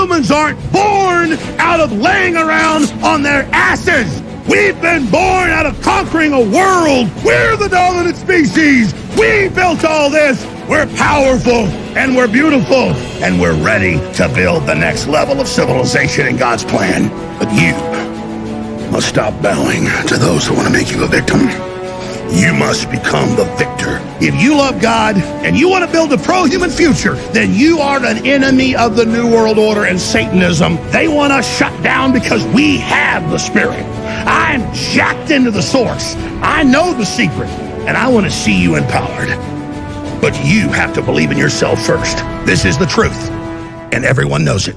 Humans aren't born out of laying around on their asses. We've been born out of conquering a world. We're the dominant species. We built all this. We're powerful and we're beautiful and we're ready to build the next level of civilization in God's plan. But you must stop bowing to those who want to make you a victim. You must become the victor. If you love God and you want to build a pro-human future, then you are an enemy of the New World Order and Satanism. They want us shut down because we have the Spirit. I'm jacked into the source. I know the secret, and I want to see you empowered. But you have to believe in yourself first. This is the truth, and everyone knows it.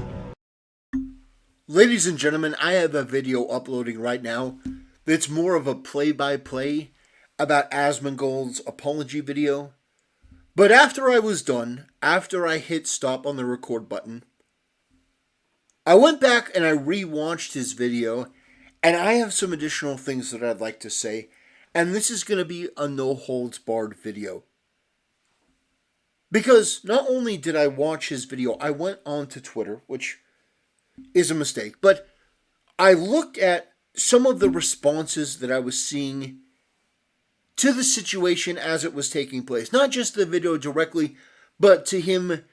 Ladies and gentlemen, I have a video uploading right now that's more of a play-by-play about Asmongold's apology video. But after I was done, after I hit stop on the record button, I went back and I rewatched his video, and I have some additional things that I'd like to say, and this is going to be a no-holds-barred video. Because not only did I watch his video, I went on to Twitter, which is a mistake, but I looked at some of the responses that I was seeing to the situation as it was taking place. Not just the video directly, but to him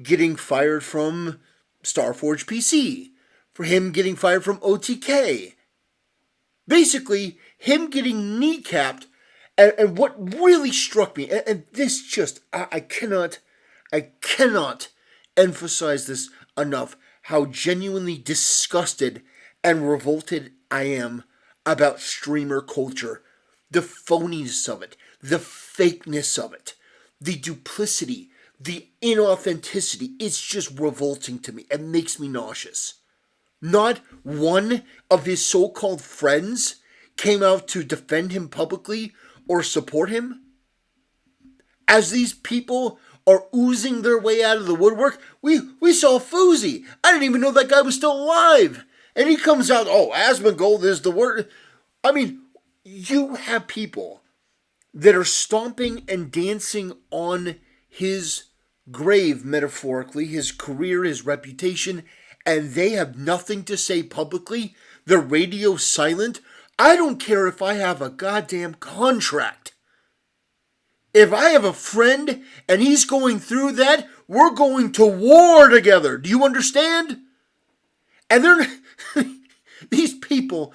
getting fired from Starforge PC, for him getting fired from OTK. Basically, him getting kneecapped, and what really struck me, and this just, I cannot emphasize this enough, how genuinely disgusted and revolted I am about streamer culture. The phoniness of it, the fakeness of it, the duplicity, the inauthenticity. It's just revolting to me. It makes me nauseous. Not one of his so-called friends came out to defend him publicly or support him. As these people are oozing their way out of the woodwork, we saw Fousey. I didn't even know that guy was still alive. And he comes out, oh, Asmongold is the word. I mean, you have people that are stomping and dancing on his grave, metaphorically, his career, his reputation, and they have nothing to say publicly. They're radio silent. I don't care if I have a goddamn contract. If I have a friend and he's going through that, we're going to war together. Do you understand? And they're these people,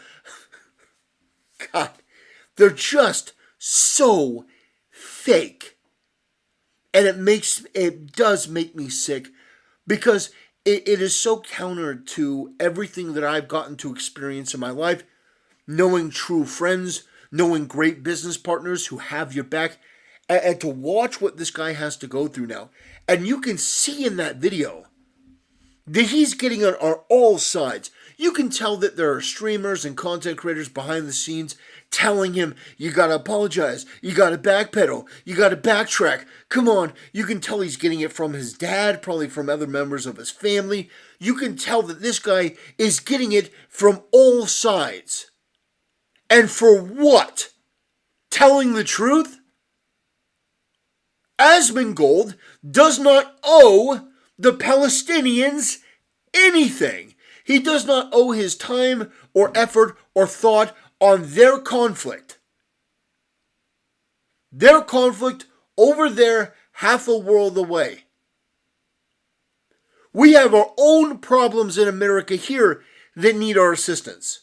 God, they're just so fake. And it does make me sick, because it is so counter to everything that I've gotten to experience in my life. Knowing true friends, knowing great business partners who have your back, and to watch what this guy has to go through now. And you can see in that video that he's getting on all sides. You can tell that there are streamers and content creators behind the scenes telling him, you gotta apologize, you gotta backpedal, you gotta backtrack, come on. You can tell he's getting it from his dad, probably from other members of his family. You can tell that this guy is getting it from all sides. And for what? Telling the truth? Asmongold does not owe the Palestinians anything. He does not owe his time or effort or thought on their conflict. Their conflict over there, half a world away. We have our own problems in America here that need our assistance.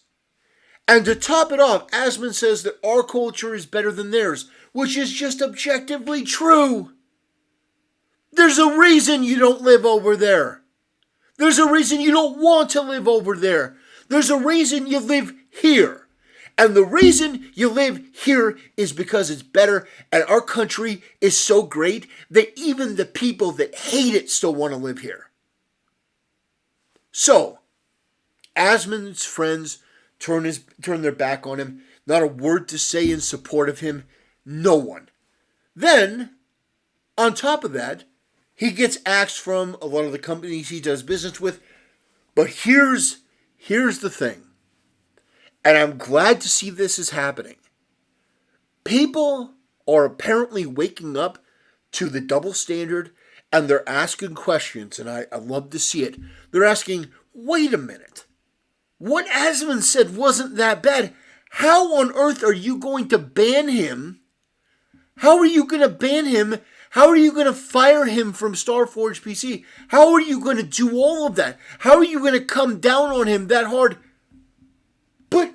And to top it off, Asmon says that our culture is better than theirs, which is just objectively true. There's a reason you don't live over there. There's a reason you don't want to live over there. There's a reason you live here. And the reason you live here is because it's better, and our country is so great that even the people that hate it still want to live here. So, Asmon's friends turn their back on him. Not a word to say in support of him. No one. Then, on top of that, he gets axed from a lot of the companies he does business with. But here's the thing. And I'm glad to see this is happening. People are apparently waking up to the double standard and they're asking questions, and I love to see it. They're asking, wait a minute. What Asmon said wasn't that bad. How on earth are you going to ban him? How are you going to ban him? How are you going to fire him from Starforge PC? How are you going to do all of that? How are you going to come down on him that hard? But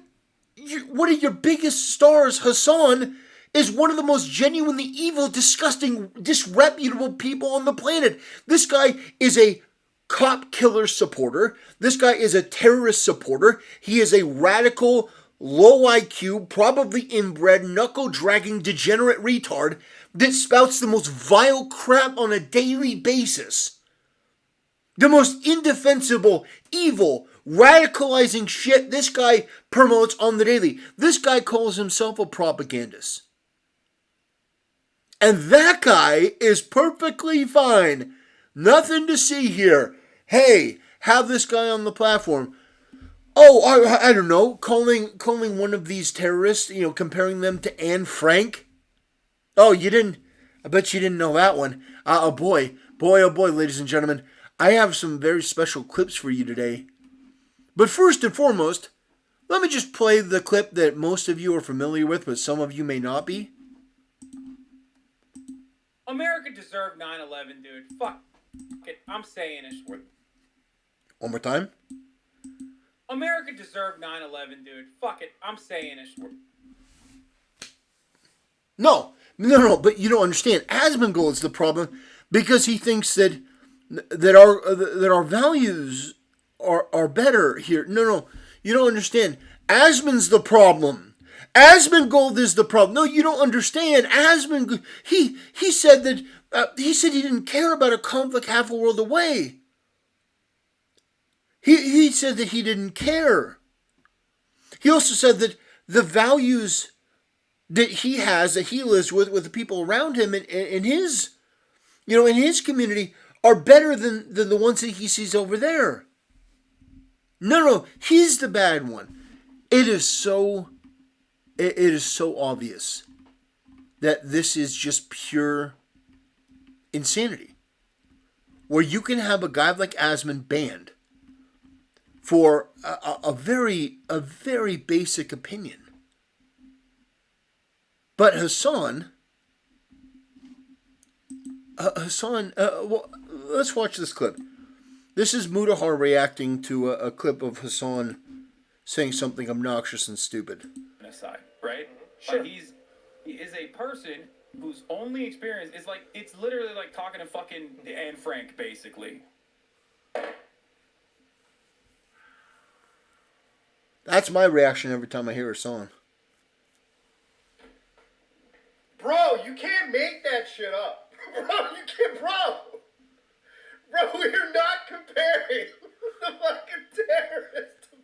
one of your biggest stars, Hassan, is one of the most genuinely evil, disgusting, disreputable people on the planet. This guy is a cop killer supporter. This guy is a terrorist supporter. He is a radical, low IQ, probably inbred, knuckle-dragging, degenerate retard that spouts the most vile crap on a daily basis. The most indefensible, evil, radicalizing shit this guy promotes on the daily. This guy calls himself a propagandist. And that guy is perfectly fine. Nothing to see here. Hey, have this guy on the platform. Oh, I don't know, calling one of these terrorists, comparing them to Anne Frank. Oh, you didn't? I bet you didn't know that one. Oh boy, ladies and gentlemen, I have some very special clips for you today. But first and foremost, let me just play the clip that most of you are familiar with, but some of you may not be. America deserved 9/11, dude. Fuck it. I'm saying it. One more time. America deserved 9/11, dude. Fuck it. I'm saying it. No, but you don't understand. Asmongold is the problem because he thinks that our values are better here. No, you don't understand. Asmon's the problem. Asmongold is the problem. No, you don't understand. Asmongold, he said that he didn't care about a conflict half a world away. He said that he didn't care. He also said that the values that he has, that he lives with the people around him in his, in his community are better than the ones that he sees over there. No, he's the bad one. It is so obvious that this is just pure insanity. Where you can have a guy like Asmon banned for a very basic opinion. But Hassan, well, let's watch this clip. This is Mudahar reacting to a clip of Hassan saying something obnoxious and stupid. Aside, right? Sure. But he is a person whose only experience is it's literally like talking to fucking Anne Frank, basically. That's my reaction every time I hear Hassan. Bro, you can't make that shit up. Bro, we're not comparing the fucking terrorist to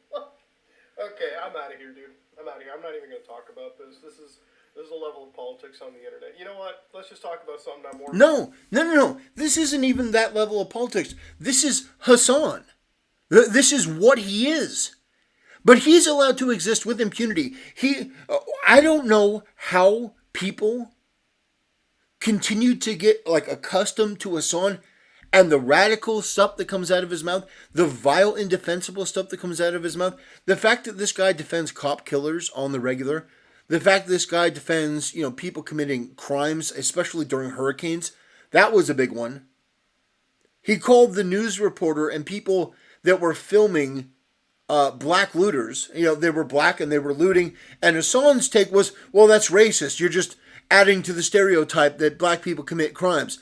Okay, I'm out of here, dude. I'm out of here. I'm not even going to talk about this. This is a level of politics on the internet. You know what? Let's just talk about something I'm more... No. This isn't even that level of politics. This is Hassan. This is what he is. But he's allowed to exist with impunity. I don't know how people continue to get accustomed to Hassan and the radical stuff that comes out of his mouth, the vile, indefensible stuff that comes out of his mouth, the fact that this guy defends cop killers on the regular, the fact that this guy defends, people committing crimes, especially during hurricanes, that was a big one. He called the news reporter and people that were filming black looters. They were black and they were looting. And Hassan's take was, well, that's racist. You're just adding to the stereotype that black people commit crimes.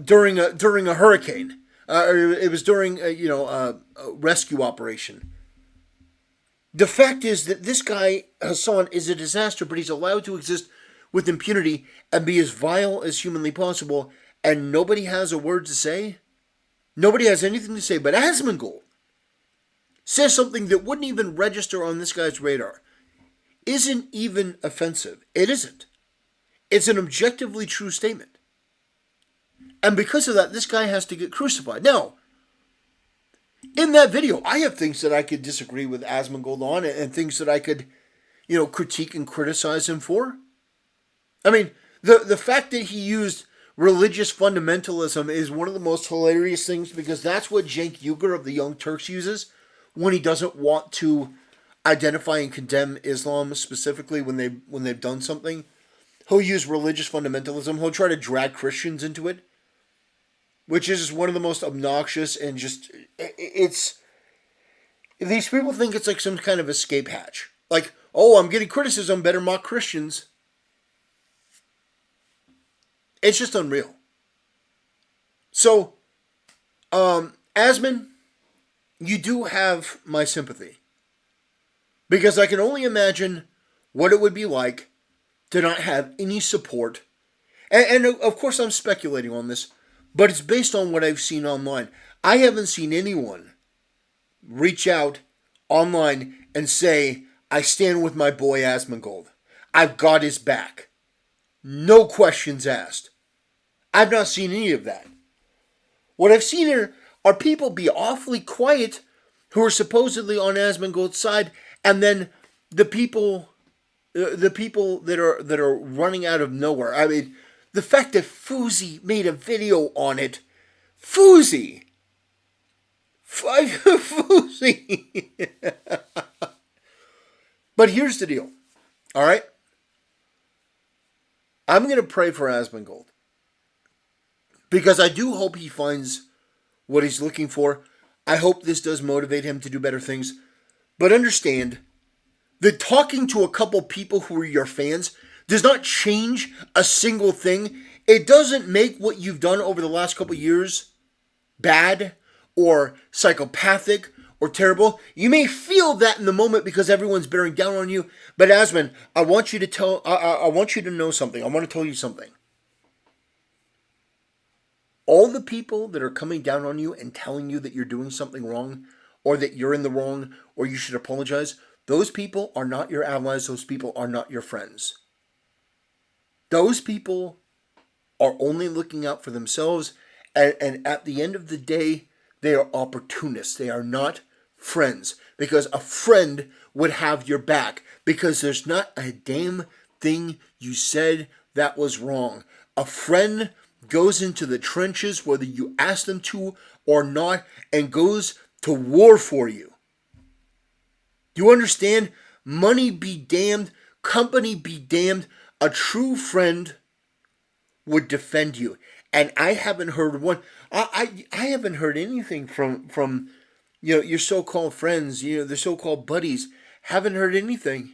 During a hurricane. It was during a rescue operation. The fact is that this guy, Hassan, is a disaster, but he's allowed to exist with impunity and be as vile as humanly possible, and nobody has a word to say. Nobody has anything to say, but Asmongold says something that wouldn't even register on this guy's radar. Isn't even offensive. It isn't. It's an objectively true statement. And because of that, this guy has to get crucified. Now, in that video, I have things that I could disagree with Asmongold on and things that I could, critique and criticize him for. I mean, the fact that he used religious fundamentalism is one of the most hilarious things because that's what Cenk Uygur of the Young Turks uses when he doesn't want to identify and condemn Islam specifically when they've done something. He'll use religious fundamentalism. He'll try to drag Christians into it, which is just one of the most obnoxious and just it's. These people think it's like some kind of escape hatch. Like, oh, I'm getting criticism, better mock Christians. It's just unreal. So, Asmon, you do have my sympathy. Because I can only imagine what it would be like to not have any support. And of course I'm speculating on this, but it's based on what I've seen online. I haven't seen anyone reach out online and say, I stand with my boy Asmongold. I've got his back. No questions asked. I've not seen any of that. What I've seen are people be awfully quiet who are supposedly on Asmongold's side, and then the people that are running out of nowhere. I mean, the fact that Fousey made a video on it. Fousey! Fousey! But here's the deal. All right? I'm going to pray for Asmongold. Because I do hope he finds what he's looking for. I hope this does motivate him to do better things. But understand that talking to a couple people who are your fans does not change a single thing. It doesn't make what you've done over the last couple years bad or psychopathic or terrible. You may feel that in the moment because everyone's bearing down on you. But Asmon, I want you to know something. I want to tell you something. All the people that are coming down on you and telling you that you're doing something wrong or that you're in the wrong or you should apologize, those people are not your allies. Those people are not your friends. Those people are only looking out for themselves. And at the end of the day, they are opportunists. They are not friends. Because a friend would have your back. Because there's not a damn thing you said that was wrong. A friend goes into the trenches whether you ask them to or not and goes to war for you. Do you understand? Money be damned, company be damned. A true friend would defend you. And I haven't heard one. I haven't heard anything from your so-called friends, the so-called buddies. Haven't heard anything.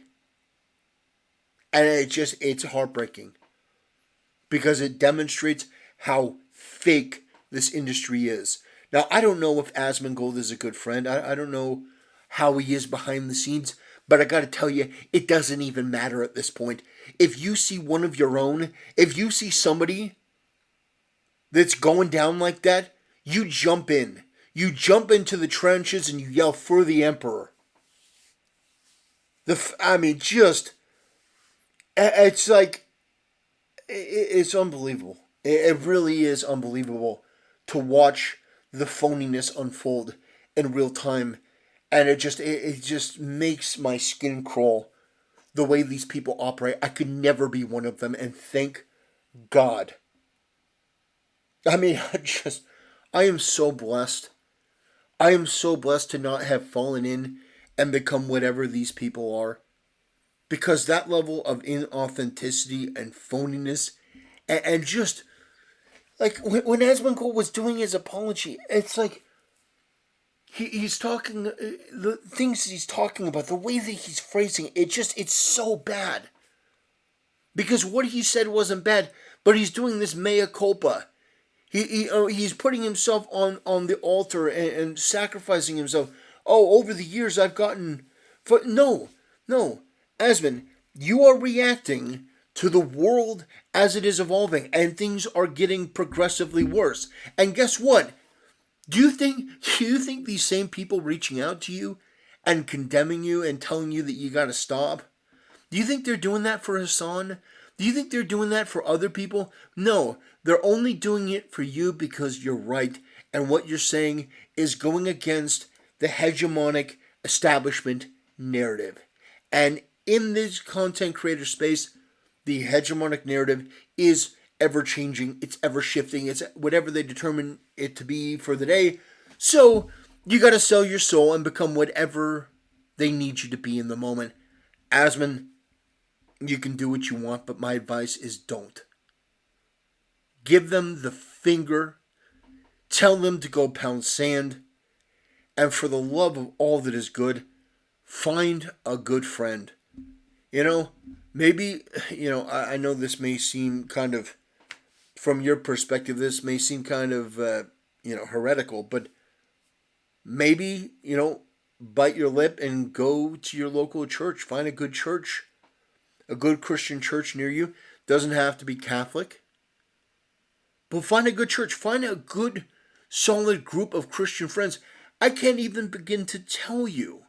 And it's heartbreaking. Because it demonstrates how fake this industry is. Now, I don't know if Asmongold is a good friend. I don't know how he is behind the scenes. But I got to tell you, it doesn't even matter at this point. If you see one of your own, if you see somebody that's going down like that, you jump in. You jump into the trenches and you yell, "For the Emperor." It's like, it's unbelievable. It really is unbelievable to watch the phoniness unfold in real time. And it just makes my skin crawl the way these people operate. I could never be one of them, and thank God. I mean, I am so blessed. I am so blessed to not have fallen in and become whatever these people are. Because that level of inauthenticity and phoniness, and just, like, when Asmongold was doing his apology, it's like, he's talking, the things he's talking about, the way that he's phrasing it, it's so bad. Because what he said wasn't bad, but he's doing this mea culpa. He's putting himself on the altar and sacrificing himself. Oh, over the years I've gotten... No, Asmon, you are reacting to the world as it is evolving, and things are getting progressively worse. And guess what? Do you think these same people reaching out to you and condemning you and telling you that you got to stop, do you think they're doing that for Hassan? Do you think they're doing that for other people? No, they're only doing it for you because you're right, and what you're saying is going against the hegemonic establishment narrative. And in this content creator space, the hegemonic narrative is ever changing, it's ever shifting, it's whatever they determine it to be for the day. So you got to sell your soul and become whatever they need you to be in the moment. Asmon, you can do what you want, but my advice is don't. Give them the finger. Tell them to go pound sand. And for the love of all that is good, find a good friend. Maybe, I know this may seem kind of, from your perspective, this may seem kind of, heretical, but maybe, bite your lip and go to your local church. Find a good church, a good Christian church near you. Doesn't have to be Catholic. But find a good church. Find a good, solid group of Christian friends. I can't even begin to tell you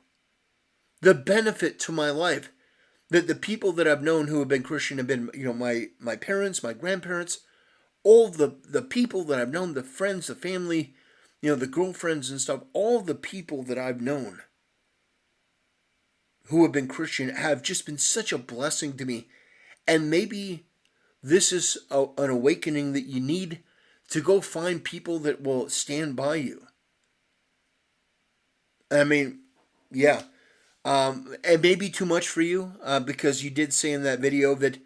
the benefit to my life that the people that I've known who have been Christian have been, my parents, my grandparents, all the people that I've known, the friends, the family, the girlfriends and stuff, all the people that I've known who have been Christian have just been such a blessing to me. And maybe this is an awakening that you need to go find people that will stand by you. I mean, yeah. It may be too much for you because you did say in that video that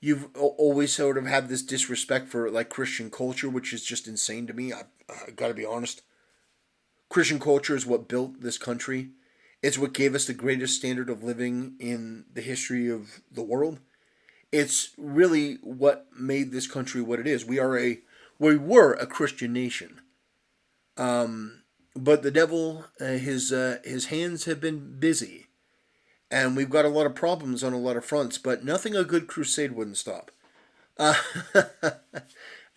you've always sort of had this disrespect for like Christian culture, which is just insane to me. I got to be honest. Christian culture is what built this country. It's what gave us the greatest standard of living in the history of the world. It's really what made this country what it is. We were a Christian nation. But the devil, his hands have been busy. And we've got a lot of problems on a lot of fronts, but nothing a good crusade wouldn't stop.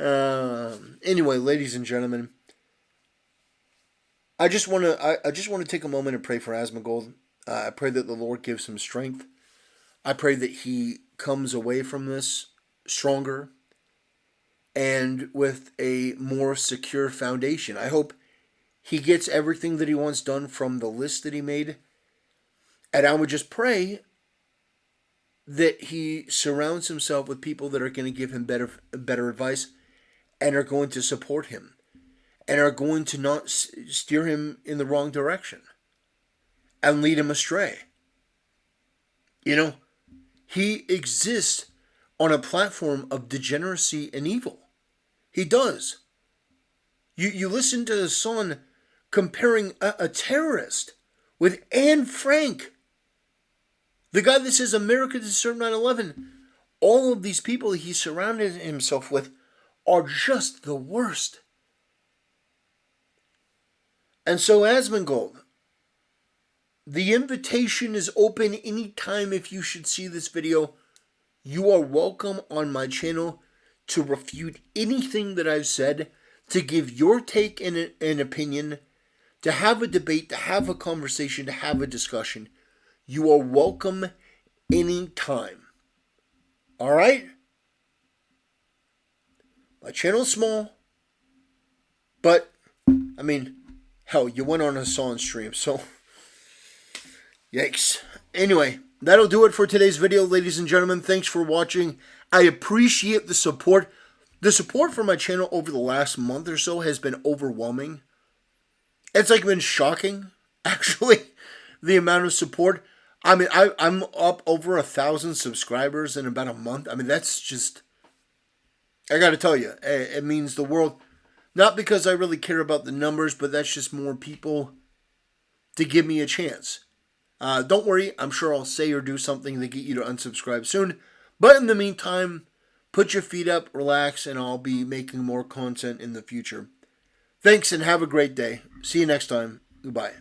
Anyway, ladies and gentlemen, I just want to take a moment and pray for Asmongold. I pray that the Lord gives him strength. I pray that he comes away from this stronger and with a more secure foundation. I hope he gets everything that he wants done from the list that he made. And I would just pray that he surrounds himself with people that are going to give him better advice and are going to support him and are going to not steer him in the wrong direction and lead him astray. He exists on a platform of degeneracy and evil. He does. You listen to the song comparing a terrorist with Anne Frank, the guy that says America deserved 9/11. All of these people he surrounded himself with are just the worst. And so, Asmongold, the invitation is open anytime. If you should see this video, you are welcome on my channel to refute anything that I've said, to give your take and an opinion, to have a debate, to have a conversation, to have a discussion. You are welcome anytime. All right? My channel's small, but, hell, you went on a song stream, so, yikes. Anyway, that'll do it for today's video, ladies and gentlemen. Thanks for watching. I appreciate the support. The support for my channel over the last month or so has been overwhelming. It's been shocking, actually, the amount of support. I'm up over 1,000 subscribers in about a month. That's just, I got to tell you, it means the world. Not because I really care about the numbers, but that's just more people to give me a chance. Don't worry, I'm sure I'll say or do something to get you to unsubscribe soon. But in the meantime, put your feet up, relax, and I'll be making more content in the future. Thanks and have a great day. See you next time. Goodbye.